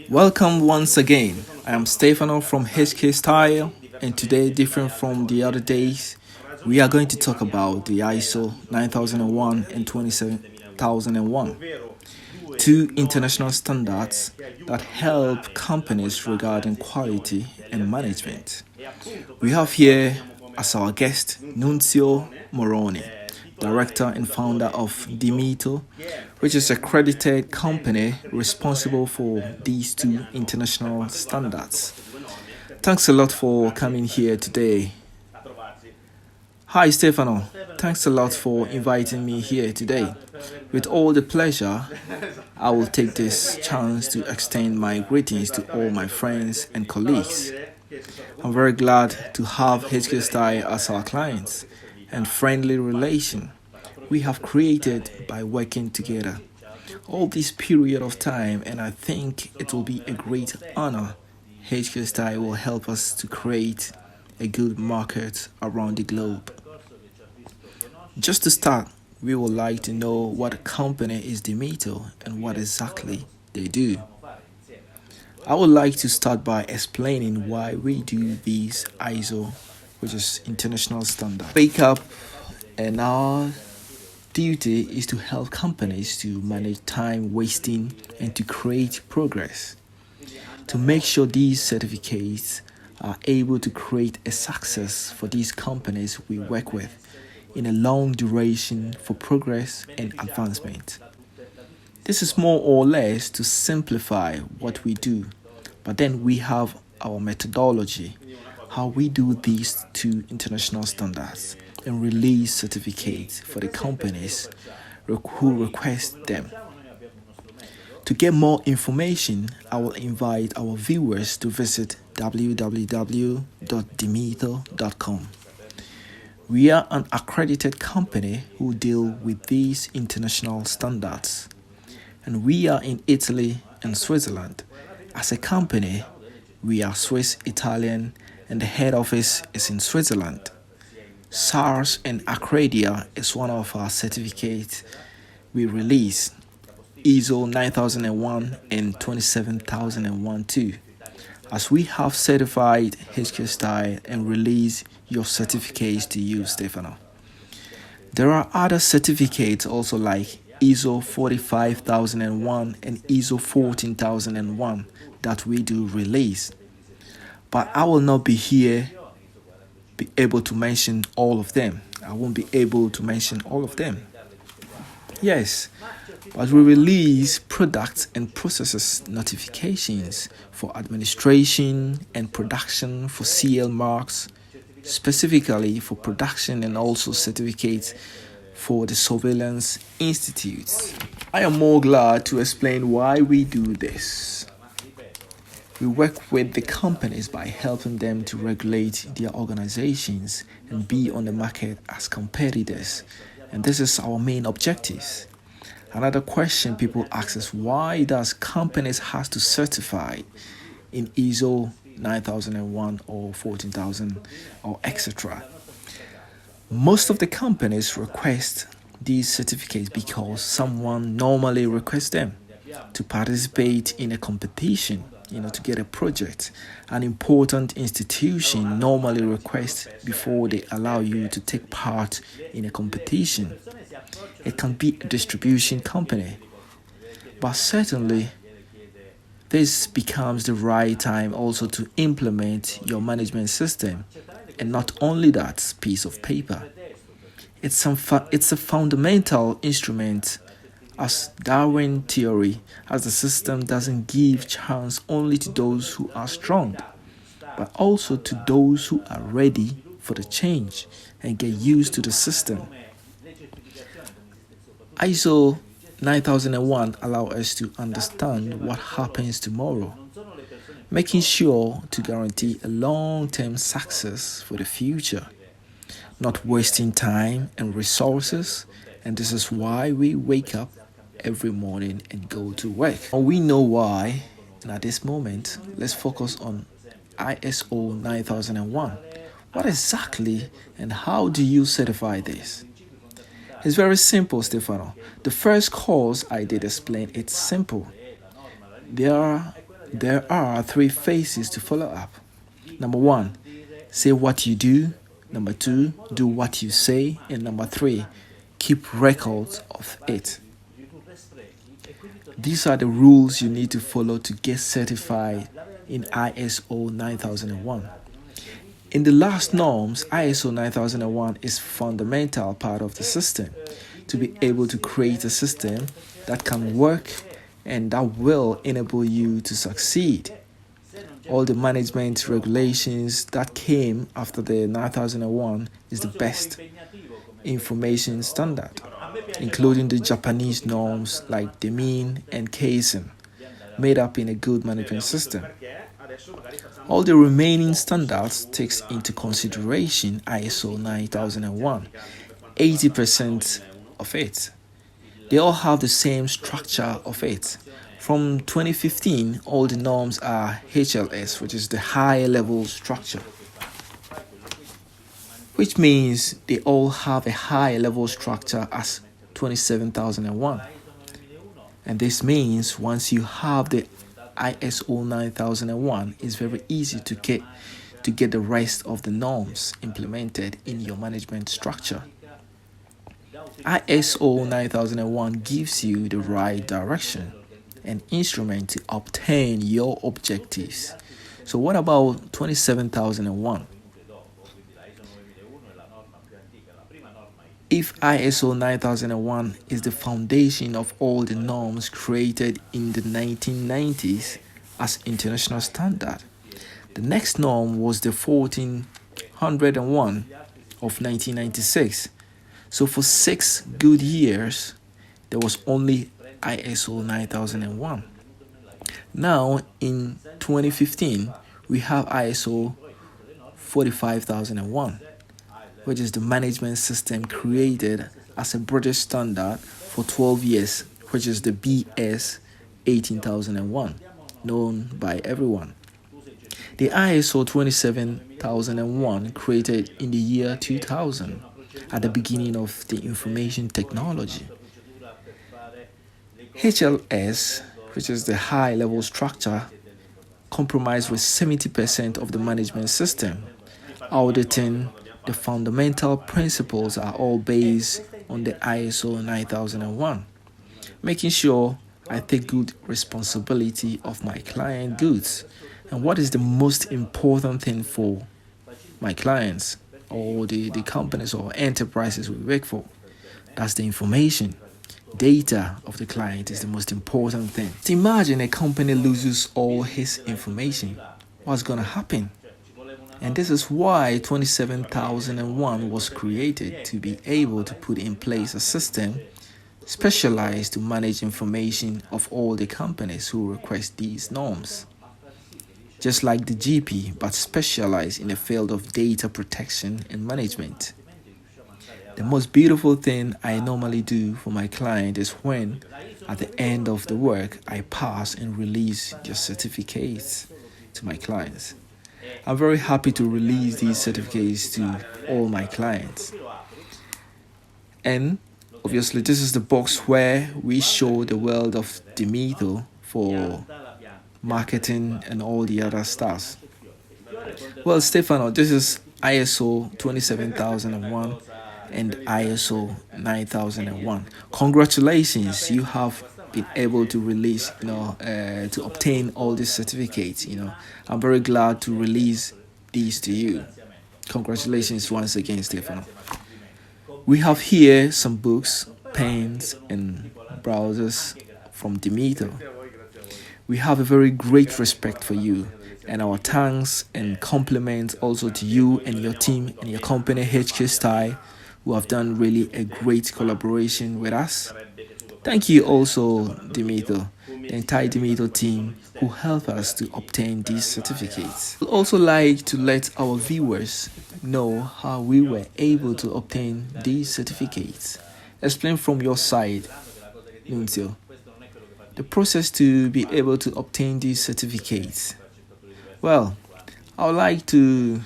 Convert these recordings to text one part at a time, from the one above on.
Welcome once again. I am Stefano from HkSyle, and today, different from the other days, we are going to talk about the ISO 9001 and 27001, two international standards that help companies regarding quality and management. We have here as our guest Nunzio Moroni, director and founder of Dimitto, which is a accredited company responsible for these two international standards. Thanks a lot for coming here today. Hi Stefano, thanks a lot for inviting me here today. With all the pleasure, I will take this chance to extend my greetings to all my friends and colleagues. I'm very glad to have HkSyle as our clients and friendly relation we have created by working together all this period of time, and I think it will be a great honor. HkSyle will help us to create a good market around the globe. Just to start, we would like to know what company is Dimitto and what exactly they do. I would like to start by explaining why we do these ISO, which is international standard. Wake up, and our duty is to help companies to manage time wasting and to create progress. To make sure these certificates are able to create a success for these companies we work with in a long duration for progress and advancement. This is more or less to simplify what we do, but then we have our methodology, how we do these two international standards and release certificates for the companies who request them. To get more information, I will invite our viewers to visit www.dimitto.com. We are an accredited company who deal with these international standards, and we are in Italy and Switzerland. As a company, we are Swiss Italian, and the head office is in Switzerland. SARS and Accredia is one of our certificates we release, ISO 9001 and 27001 too, as we have certified HkSyle and release your certificates to you, Stefano. There are other certificates also like ISO 45001 and ISO 14001 that we do release, but I will not be able to mention all of them. I won't be able to mention all of them. Yes, but we release products and processes notifications for administration and production for CL marks, specifically for production, and also certificates for the surveillance institutes. I am more glad to explain why we do this. We work with the companies by helping them to regulate their organizations and be on the market as competitors, and this is our main objectives. Another question people ask is, why does companies have to certify in ISO 9001 or 14000 or etc.? Most of the companies request these certificates because someone normally requests them to participate in a competition, to get a project. An important institution normally requests before they allow you to take part in a competition. It can be a distribution company, but certainly this becomes the right time also to implement your management system, and not only that piece of paper. It's a fundamental instrument, as Darwin theory, as the system doesn't give chance only to those who are strong, but also to those who are ready for the change and get used to the system. ISO 9001 allows us to understand what happens tomorrow, making sure to guarantee a long-term success for the future, not wasting time and resources, and this is why we wake up every morning and go to work. And we know why, and at this moment, let's focus on ISO 9001. What exactly and how do you certify this? It's very simple, Stefano. The first course I did explain it's simple. There are, there are three phases to follow up. Number one, say what you do. Number two, do what you say. And number three, keep records of it. These are the rules you need to follow to get certified in ISO 9001. In the last norms, ISO 9001 is fundamental part of the system to be able to create a system that can work and that will enable you to succeed. All the management regulations that came after the 9001 is the best information standard, including the Japanese norms like the mean and Kaizen, made up in a good management system. All the remaining standards takes into consideration ISO 9001, 80% of it. They all have the same structure of it. From 2015, all the norms are HLS, which is the high level structure, which means they all have a high level structure as 27001. And this means once you have the ISO 9001, it's very easy to get the rest of the norms implemented in your management structure. ISO 9001 gives you the right direction and instrument to obtain your objectives. So what about 27001? If ISO 9001 is the foundation of all the norms created in the 1990s as international standard, the next norm was the 1401 of 1996. So for 6 good years, there was only ISO 9001. Now in 2015, we have ISO 45001, which is the management system created as a British standard for 12 years, which is the BS 18001, known by everyone. The ISO 27001 created in the year 2000 at the beginning of the information technology. HLS, which is the high level structure, comprised with 70% of the management system. Auditing the fundamental principles are all based on the ISO 9001, making sure I take good responsibility of my client goods and what is the most important thing for my clients or the companies or enterprises we work for. That's the information. Data of the client is the most important thing. So imagine a company loses all his information. What's going to happen? And this is why 27001 was created, to be able to put in place a system specialized to manage information of all the companies who request these norms. Just like the GP, but specialized in the field of data protection and management. The most beautiful thing I normally do for my client is when, at the end of the work, I pass and release their certificates to my clients. I'm very happy to release these certificates to all my clients. And obviously, this is the box where we show the world of Dimitto for marketing and all the other stuff. Well, Stefano, this is ISO 27001 and ISO 9001. Congratulations, you have been able to release, to obtain all these certificates. I'm very glad to release these to you. Congratulations once again, Stefano. We have here some books, pens, and browsers from Dimitto. We have a very great respect for you, and our thanks and compliments also to you and your team and your company HkSyle, who have done really a great collaboration with us. Thank you also, Dimitto, the entire Dimitto team who helped us to obtain these certificates. I'd also like to let our viewers know how we were able to obtain these certificates. Explain from your side, Nunzio, the process to be able to obtain these certificates. Well, I would like to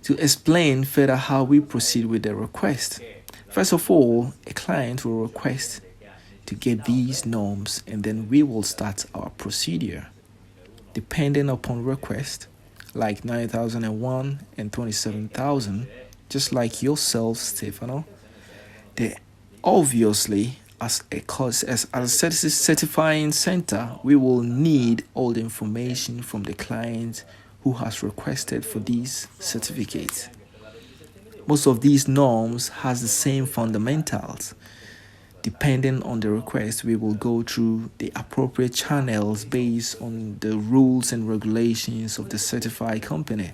explain further how we proceed with the request. First of all, a client will request to get these norms, and then we will start our procedure. Depending upon request, like 9001 and 27,000, just like yourself, Stefano, they obviously, as a certifying center, we will need all the information from the client who has requested for these certificates. Most of these norms has the same fundamentals. Depending on the request, we will go through the appropriate channels based on the rules and regulations of the certified company.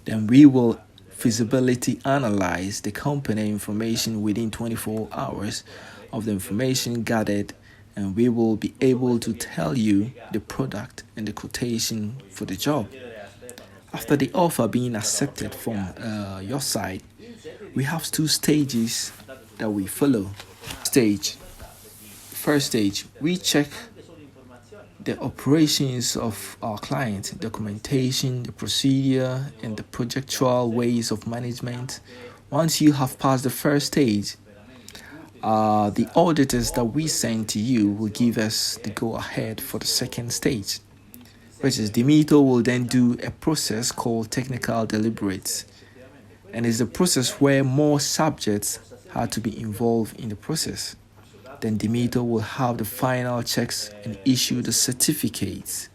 Then we will feasibility analyze the company information within 24 hours of the information gathered, and we will be able to tell you the product and the quotation for the job. After the offer being accepted from your side, we have two stages that we follow. First stage, we check the operations of our client, documentation, the procedure, and the projectual ways of management. Once you have passed the first stage, the auditors that we send to you will give us the go-ahead for the second stage, which is Dimitto will then do a process called technical deliberates, and it's a process where more subjects had to be involved in the process. Then Dimitto will have the final checks and issue the certificates.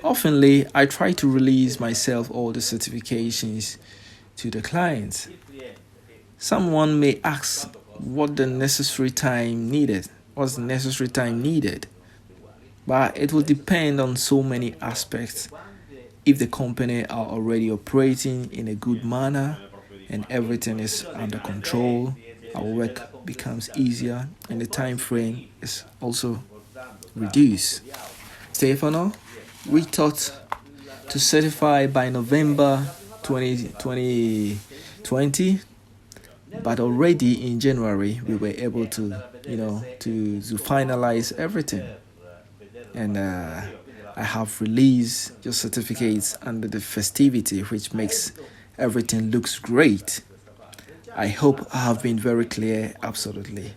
Oftenly, I try to release myself all the certifications to the clients. Someone may ask what's the necessary time needed, but it will depend on so many aspects. If the company are already operating in a good manner and everything is under control, our work becomes easier and the time frame is also reduced. Stefano, we thought to certify by November 2020, but already in January we were able to finalize everything, and I have released your certificates under the festivity, which makes everything looks great. I hope I have been very clear. Absolutely.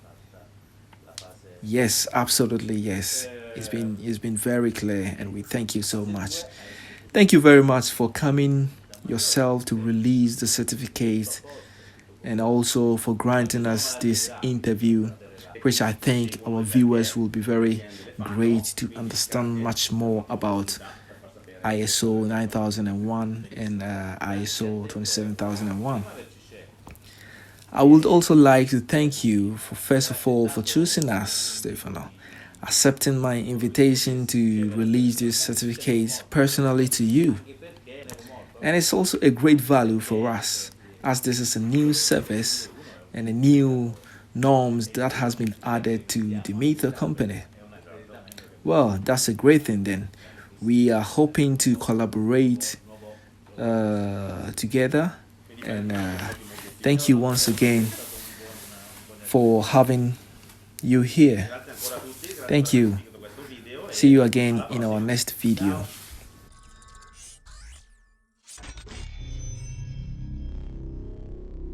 Yes, absolutely, yes. It's been very clear, and we thank you so much. Thank you very much for coming yourself to release the certificate, and also for granting us this interview, which I think our viewers will be very great to understand much more about ISO 9001 and ISO 27001. I would also like to thank you for, first of all, for choosing us, Stefano, accepting my invitation to release this certificate personally to you. And it's also a great value for us, as this is a new service and a new norms that has been added to the Dimitto company. Well, that's a great thing then. We are hoping to collaborate together, and thank you once again for having you here. Thank you. See you again in our next video.